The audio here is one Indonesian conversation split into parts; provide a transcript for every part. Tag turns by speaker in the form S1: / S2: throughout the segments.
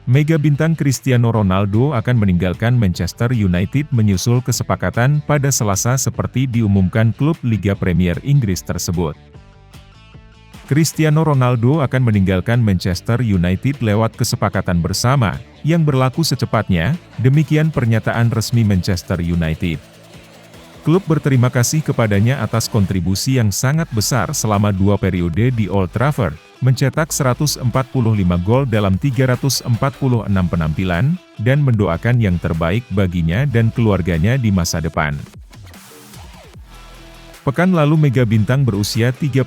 S1: Mega bintang Cristiano Ronaldo akan meninggalkan Manchester United menyusul kesepakatan pada Selasa seperti diumumkan klub Liga Premier Inggris tersebut. Cristiano Ronaldo akan meninggalkan Manchester United lewat kesepakatan bersama, yang berlaku secepatnya, demikian pernyataan resmi Manchester United. Klub berterima kasih kepadanya atas kontribusi yang sangat besar selama 2 periode di Old Trafford, mencetak 145 gol dalam 346 penampilan, dan mendoakan yang terbaik baginya dan keluarganya di masa depan. Pekan lalu mega bintang berusia 37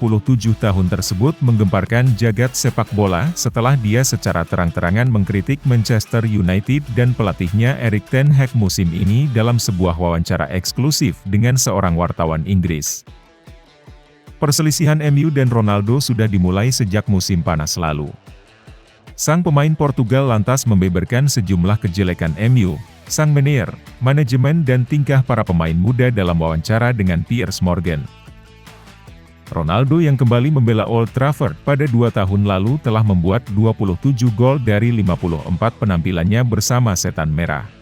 S1: tahun tersebut menggemparkan jagat sepak bola setelah dia secara terang-terangan mengkritik Manchester United dan pelatihnya Erik ten Hag musim ini dalam sebuah wawancara eksklusif dengan seorang wartawan Inggris. Perselisihan MU dan Ronaldo sudah dimulai sejak musim panas lalu. Sang pemain Portugal lantas membeberkan sejumlah kejelekan MU, sang manajemen dan tingkah para pemain muda dalam wawancara dengan Piers Morgan. Ronaldo yang kembali membela Old Trafford pada 2 tahun lalu telah membuat 27 gol dari 54 penampilannya bersama Setan Merah.